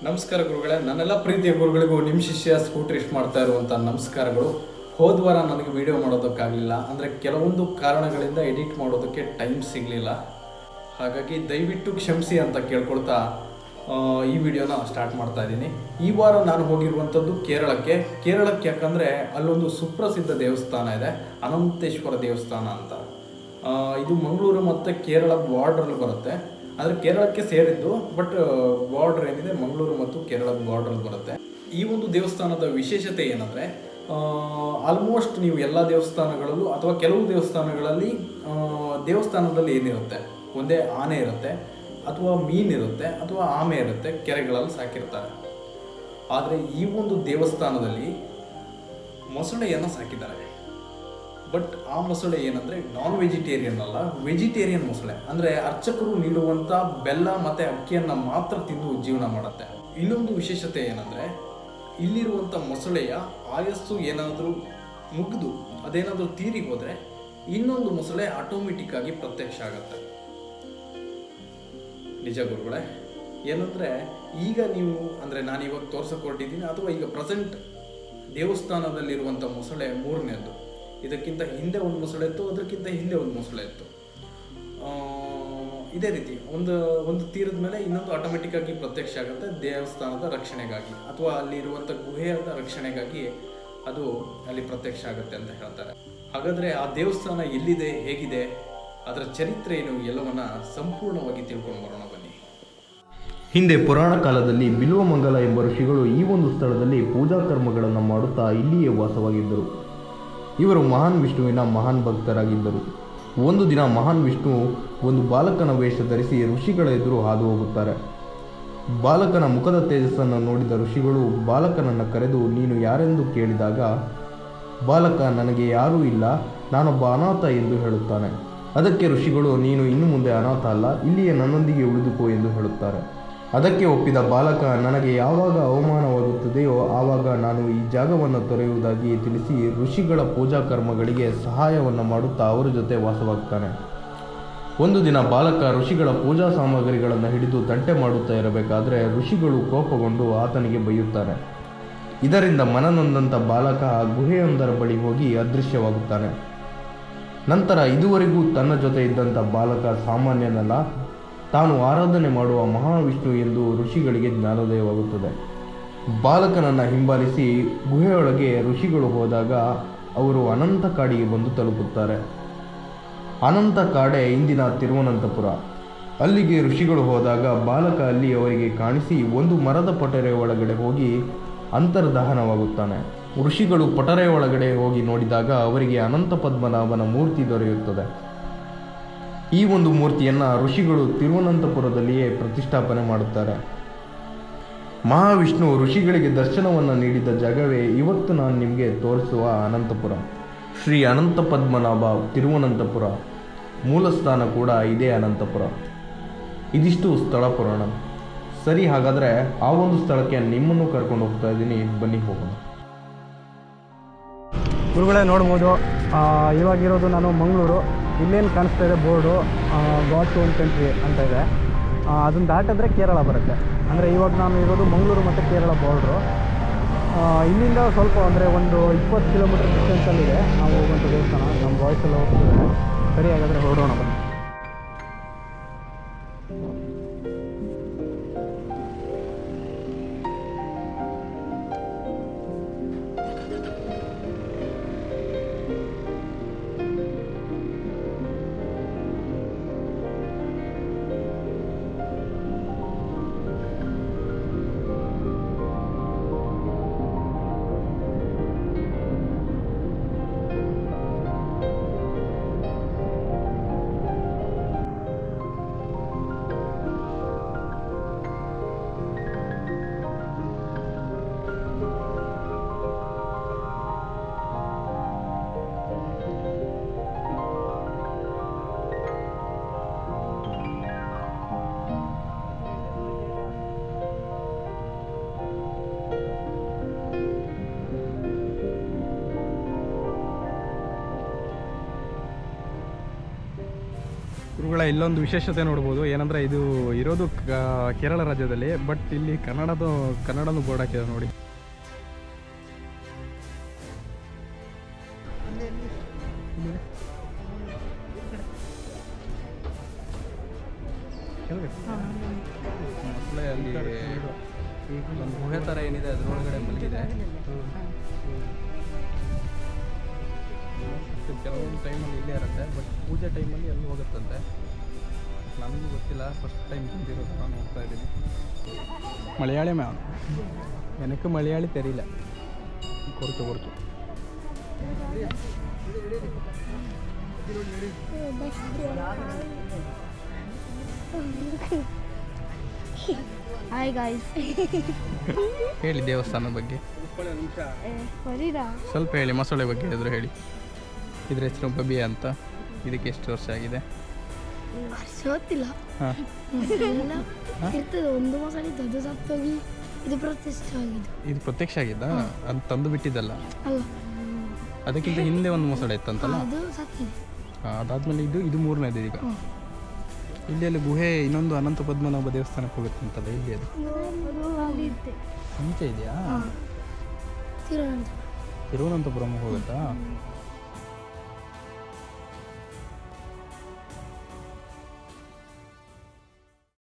ನಮಸ್ಕಾರ ಗುರುಗಳೇ, ನನ್ನೆಲ್ಲ ಪ್ರೀತಿಯ ಗುರುಗಳಿಗೂ ನಿಮ್ಮ ಶಿಷ್ಯ ಸ್ಕೂಟ್ರಿಸ್ಟ್ ಮಾಡ್ತಾ ಇರುವಂಥ ನಮಸ್ಕಾರಗಳು. ಹೋದ್ವಾರ ನನಗೆ ವಿಡಿಯೋ ಮಾಡೋದಕ್ಕಾಗಲಿಲ್ಲ, ಅಂದರೆ ಕೆಲವೊಂದು ಕಾರಣಗಳಿಂದ ಎಡಿಟ್ ಮಾಡೋದಕ್ಕೆ ಟೈಮ್ ಸಿಗಲಿಲ್ಲ. ಹಾಗಾಗಿ ದಯವಿಟ್ಟು ಕ್ಷಮಿಸಿ ಅಂತ ಕೇಳ್ಕೊಳ್ತಾ ಈ ವಿಡಿಯೋನ ಸ್ಟಾರ್ಟ್ ಮಾಡ್ತಾ ಇದ್ದೀನಿ. ಈ ವಾರ ನಾನು ಹೋಗಿರುವಂಥದ್ದು ಕೇರಳಕ್ಕೆ ಯಾಕಂದರೆ ಅಲ್ಲೊಂದು ಸುಪ್ರಸಿದ್ಧ ದೇವಸ್ಥಾನ ಇದೆ, ಅನಂತೇಶ್ವರ ದೇವಸ್ಥಾನ ಅಂತ. ಇದು ಮಂಗಳೂರು ಮತ್ತು ಕೇರಳ ಬಾರ್ಡ್ರಲ್ಲಿ ಬರುತ್ತೆ. ಆದರೆ ಕೇರಳಕ್ಕೆ ಸೇರಿದ್ದು, ಬಟ್ ಬಾರ್ಡರ್ ಏನಿದೆ ಮಂಗಳೂರು ಮತ್ತು ಕೇರಳದ ಬಾರ್ಡ್ರಲ್ಲಿ ಬರುತ್ತೆ. ಈ ಒಂದು ದೇವಸ್ಥಾನದ ವಿಶೇಷತೆ ಏನಂದರೆ, ಆಲ್ಮೋಸ್ಟ್ ನೀವು ಎಲ್ಲ ದೇವಸ್ಥಾನಗಳಲ್ಲೂ ಅಥವಾ ಕೆಲವು ದೇವಸ್ಥಾನಗಳಲ್ಲಿ ದೇವಸ್ಥಾನದಲ್ಲಿ ಏನಿರುತ್ತೆ, ಒಂದೇ ಆನೆ ಇರುತ್ತೆ ಅಥವಾ ಮೀನಿರುತ್ತೆ ಅಥವಾ ಆಮೆ ಇರುತ್ತೆ, ಕೆರೆಗಳಲ್ಲಿ ಸಾಕಿರ್ತಾರೆ. ಆದರೆ ಈ ಒಂದು ದೇವಸ್ಥಾನದಲ್ಲಿ ಮೊಸಳೆಯನ್ನು ಸಾಕಿದ್ದಾರೆ. ಬಟ್ ಆ ಮೊಸಳೆ ಏನಂದರೆ ನಾನ್ ವೆಜಿಟೇರಿಯನ್ ಅಲ್ಲ, ವೆಜಿಟೇರಿಯನ್ ಮೊಸಳೆ. ಅಂದರೆ ಅರ್ಚಕರು ನೀಡುವಂಥ ಬೆಲ್ಲ ಮತ್ತು ಅಕ್ಕಿಯನ್ನು ಮಾತ್ರ ತಿಂದು ಜೀವನ ಮಾಡುತ್ತೆ. ಇನ್ನೊಂದು ವಿಶೇಷತೆ ಏನಂದರೆ, ಇಲ್ಲಿರುವಂಥ ಮೊಸಳೆಯ ಆಯಸ್ಸು ಏನಾದರೂ ಮುಗಿದು ಅದೇನಾದರೂ ತೀರಿ ಹೋದರೆ ಇನ್ನೊಂದು ಮೊಸಳೆ ಆಟೋಮೆಟಿಕ್ ಆಗಿ ಪ್ರತ್ಯಕ್ಷ ಆಗುತ್ತೆ. ನಿಜ ಗುರುಗಳೇ, ಏನಂದರೆ ಈಗ ನೀವು ಅಂದರೆ ನಾನು ಇವಾಗ ತೋರ್ಸಕ್ಕೆ ಹೊರಟಿದ್ದೀನಿ ಅಥವಾ ಈಗ ಪ್ರೆಸೆಂಟ್ ದೇವಸ್ಥಾನದಲ್ಲಿರುವಂಥ ಮೊಸಳೆ ಮೂರನೇದು. ಇದಕ್ಕಿಂತ ಹಿಂದೆ ಒಂದು ಮೊಸಳೆ ಇತ್ತು, ಅದಕ್ಕಿಂತ ಹಿಂದೆ ಒಂದು ಮೊಸಳೆ ಇತ್ತು. ಇದೇ ರೀತಿ ಒಂದು ತೀರದ ಮೇಲೆ ಇನ್ನೊಂದು ಆಟೋಮೆಟಿಕ್ ಆಗಿ ಪ್ರತ್ಯಕ್ಷ ಆಗುತ್ತೆ, ದೇವಸ್ಥಾನದ ರಕ್ಷಣೆಗಾಗಿ ಅಥವಾ ಅಲ್ಲಿ ಇರುವಂಥ ಗುಹೆಯಾದ ರಕ್ಷಣೆಗಾಗಿ ಅದು ಅಲ್ಲಿ ಪ್ರತ್ಯಕ್ಷ ಆಗುತ್ತೆ ಅಂತ ಹೇಳ್ತಾರೆ. ಹಾಗಾದರೆ ಆ ದೇವಸ್ಥಾನ ಎಲ್ಲಿದೆ, ಹೇಗಿದೆ, ಅದರ ಚರಿತ್ರೆ ಏನು, ಎಲ್ಲವನ್ನ ಸಂಪೂರ್ಣವಾಗಿ ತಿಳ್ಕೊಂಡು ಬರೋಣ ಬನ್ನಿ. ಹಿಂದೆ ಪುರಾಣ ಕಾಲದಲ್ಲಿ ಬಿಲ್ವಮಂಗಲ ಎಂಬ ಋಷಿಗಳು ಈ ಒಂದು ಸ್ಥಳದಲ್ಲಿ ಪೂಜಾ ಕರ್ಮಗಳನ್ನು ಮಾಡುತ್ತಾ ಇಲ್ಲಿಯೇ ವಾಸವಾಗಿದ್ದರು. ಇವರು ಮಹಾನ್ ವಿಷ್ಣುವಿನ ಮಹಾನ್ ಭಕ್ತರಾಗಿದ್ದರು. ಒಂದು ದಿನ ಮಹಾನ್ ವಿಷ್ಣು ಒಂದು ಬಾಲಕನ ವೇಷ ಧರಿಸಿ ಋಷಿಗಳ ಎದುರು ಹಾದು ಹೋಗುತ್ತಾರೆ. ಬಾಲಕನ ಮುಖದ ತೇಜಸ್ಸನ್ನು ನೋಡಿದ ಋಷಿಗಳು ಬಾಲಕನನ್ನು ಕರೆದು ನೀನು ಯಾರೆಂದು ಕೇಳಿದಾಗ ಬಾಲಕ ನನಗೆ ಯಾರೂ ಇಲ್ಲ, ನಾನೊಬ್ಬ ಅನಾಥ ಎಂದು ಹೇಳುತ್ತಾನೆ. ಅದಕ್ಕೆ ಋಷಿಗಳು ನೀನು ಇನ್ನು ಮುಂದೆ ಅನಾಥ ಅಲ್ಲ, ಇಲ್ಲಿಯೇ ನನ್ನೊಂದಿಗೆ ಉಳಿದುಕೋ ಎಂದು ಹೇಳುತ್ತಾರೆ. ಅದಕ್ಕೆ ಒಪ್ಪಿದ ಬಾಲಕ ನನಗೆ ಯಾವಾಗ ಅವಮಾನವಾಗುತ್ತದೆಯೋ ಆವಾಗ ನಾನು ಈ ಜಾಗವನ್ನು ತೊರೆಯುವುದಾಗಿ ತಿಳಿಸಿ ಋಷಿಗಳ ಪೂಜಾ ಕರ್ಮಗಳಿಗೆ ಸಹಾಯವನ್ನು ಮಾಡುತ್ತಾ ಅವರ ಜೊತೆ ವಾಸವಾಗ್ತಾನೆ. ಒಂದು ದಿನ ಬಾಲಕ ಋಷಿಗಳ ಪೂಜಾ ಸಾಮಗ್ರಿಗಳನ್ನು ಹಿಡಿದು ತಂಟೆ ಮಾಡುತ್ತಾ ಇರಬೇಕಾದರೆ ಋಷಿಗಳು ಕೋಪಗೊಂಡು ಆತನಿಗೆ ಬೈಯುತ್ತಾರೆ. ಇದರಿಂದ ಮನನೊಂದಂಥ ಬಾಲಕ ಗುಹೆಯೊಂದರ ಬಳಿ ಹೋಗಿ ಅದೃಶ್ಯವಾಗುತ್ತಾನೆ. ನಂತರ ಇದುವರೆಗೂ ತನ್ನ ಜೊತೆ ಇದ್ದಂಥ ಬಾಲಕ ಸಾಮಾನ್ಯನಲ್ಲ, ತಾನು ಆರಾಧನೆ ಮಾಡುವ ಮಹಾವಿಷ್ಣು ಎಂದು ಋಷಿಗಳಿಗೆ ಜ್ಞಾನೋದಯವಾಗುತ್ತದೆ. ಬಾಲಕನನ್ನು ಹಿಂಬಾಲಿಸಿ ಗುಹೆಯೊಳಗೆ ಋಷಿಗಳು ಹೋದಾಗ ಅವರು ಅನಂತ ಕಾಡಿಗೆ ಬಂದು ತಲುಪುತ್ತಾರೆ. ಅನಂತ ಕಾಡೆ ಇಂದಿನ ತಿರುವನಂತಪುರ. ಅಲ್ಲಿಗೆ ಋಷಿಗಳು ಹೋದಾಗ ಬಾಲಕ ಅಲ್ಲಿ ಅವರಿಗೆ ಕಾಣಿಸಿ ಒಂದು ಮರದ ಪೊಟರೆ ಒಳಗಡೆ ಹೋಗಿ ಅಂತರ್ದಹನವಾಗುತ್ತಾನೆ. ಋಷಿಗಳು ಪೊಟರೆ ಒಳಗಡೆ ಹೋಗಿ ನೋಡಿದಾಗ ಅವರಿಗೆ ಅನಂತ ಪದ್ಮನಾಭನ ಮೂರ್ತಿ ದೊರೆಯುತ್ತದೆ. ಈ ಒಂದು ಮೂರ್ತಿಯನ್ನು ಋಷಿಗಳು ತಿರುವನಂತಪುರದಲ್ಲಿಯೇ ಪ್ರತಿಷ್ಠಾಪನೆ ಮಾಡುತ್ತಾರೆ. ಮಹಾವಿಷ್ಣು ಋಷಿಗಳಿಗೆ ದರ್ಶನವನ್ನು ನೀಡಿದ ಜಾಗವೇ ಇವತ್ತು ನಾನು ನಿಮಗೆ ತೋರಿಸುವ ಅನಂತಪುರ. ಶ್ರೀ ಅನಂತ ಪದ್ಮನಾಭ ತಿರುವನಂತಪುರ. ಮೂಲಸ್ಥಾನ ಕೂಡ ಇದೇ ಅನಂತಪುರ. ಇದಿಷ್ಟು ಸ್ಥಳ ಪುರಾಣ. ಸರಿ, ಹಾಗಾದರೆ ಆ ಒಂದು ಸ್ಥಳಕ್ಕೆ ನಿಮ್ಮನ್ನು ಕರ್ಕೊಂಡು ಹೋಗ್ತಾ ಇದ್ದೀನಿ, ಬನ್ನಿ ಹೋಗೋಣ. ಗುರುಗಳೇ ನೋಡ್ಬೋದು, ಇವಾಗಿರೋದು ನಾನು ಮಂಗಳೂರು. ಇಲ್ಲೇನು ಕಾಣಿಸ್ತಾ ಇದೆ ಬೋರ್ಡು, ಗಾಡ್ಸ್ ಓನ್ ಕಂಟ್ರಿ ಅಂತ ಇದೆ. ಅದನ್ನು ದಾಟಿದ್ರೆ ಕೇರಳ ಬರುತ್ತೆ. ಅಂದರೆ ಇವಾಗ ನಾನು ಇರೋದು ಮಂಗಳೂರು ಮತ್ತು ಕೇರಳ ಬಾರ್ಡ್ರು. ಇಲ್ಲಿಂದ ಸ್ವಲ್ಪ ಅಂದರೆ ಒಂದು 20 ಕಿಲೋಮೀಟರ್ ಡಿಸ್ಟೆನ್ಸಲ್ಲಿದೆ ನಾವು ಹೋಗುವಂಥ ದೇವಸ್ಥಾನ. ನಮ್ಮ ಬಾಯ್ಸೆಲ್ಲ ಹೋಗ್ತಿದ್ದಾರೆ. ಸರಿ, ಹಾಗಾದರೆ ಹೊರಡೋಣ ಬನ್ನಿ. ಇವುಗಳ ಇಲ್ಲೊಂದು ವಿಶೇಷತೆ ನೋಡ್ಬೋದು. ಏನಂದರೆ ಇದು ಇರೋದು ಕೇರಳ ರಾಜ್ಯದಲ್ಲಿ, ಬಟ್ ಇಲ್ಲಿ ಕನ್ನಡನೂ ಬೋರ್ಡ್ ಹಾಕಿದೆ ನೋಡಿ. ಮೊಸಳೆ ಅಲ್ಲಿ ಒಂದು ಗುಹೆ ಥರ ಏನಿದೆ ಅದರೊಳಗಡೆ ಮಲಗಿದೆ. ಕೆಲವೊಂದು ಟೈಮಲ್ಲಿ ಇಲ್ಲೇ ಇರುತ್ತೆ, ಬಟ್ ಪೂಜೆ ಟೈಮಲ್ಲಿ ಎಲ್ಲಿ ಹೋಗುತ್ತಂತೆ. ನನಗೂ ಗೊತ್ತಿಲ್ಲ, ಫಸ್ಟ್ ಟೈಮ್ ಬಂದಿರೋದು ನಾನು ನೋಡ್ತಾ ಇದ್ದೀನಿ. ಮಲಯಾಳಿ ಮ್ಯಾಮ್ എനിക്ക് മലയാളി തരില്ല, കുറച്ച് ಹಾಯ್ ಗಾಯ್ಸ್. ಹೇಳಿ ದೇವಸ್ಥಾನದ ಬಗ್ಗೆ ಸ್ವಲ್ಪ ಹೇಳಿ. ಮೊಸಳೆ ಬಗ್ಗೆ ಆದರೂ ಹೇಳಿ. ಇದ್ರ ಹೆಸರು ಬಬಿ ಅಂತ. ಇದಕ್ಕೆ ಎಷ್ಟು ವರ್ಷ ಆಗಿದೆ? ಗೊತ್ತಿಲ್ಲ. ಹಾಂ, ಇರ್ತದೆ ಒಂದು ಮೊಸಳೆ ಇತ್ತು, ಅದು ಸತ್ತೋಗಿ ಇದು ಪ್ರತಿಷ್ಠೆ ಆಗಿದೆ. ಇದು ಪ್ರತ್ಯಕ್ಷ ಆಗಿದ್ದ? ಅದು ತಂದು ಬಿಟ್ಟಿದ್ದಲ್ಲ? ಅಲ್ಲ, ಅದಕ್ಕಿಂತ ಹಿಂದೆ ಒಂದು ಮೊಸಳೆ ಇತ್ತಂತಲ್ಲ? ಅದು ಸತ್ತಿದೆ. ಅದಾದ್ಮೇಲೆ ಇದು ಮೂರನೇದು ಈಗ. ಇಲ್ಲಿ ಅಲ್ಲಿ ಗುಹೆ ಇನ್ನೊಂದು ಅನಂತ ಪದ್ಮನಾಭ ದೇವಸ್ಥಾನಕ್ಕೆ ಹೋಗುತ್ತಂತಲ್ಲ, ಇಲ್ಲಿ ಅದು ಅಲ್ಲಿ ಇತ್ತೆ. ಮುಂಚೆ ಇದೆಯಾ? ತಿರುವನಂತಪುರ. ತಿರುವನಂತಪುರಂ ಹೋಗುತ್ತಾ?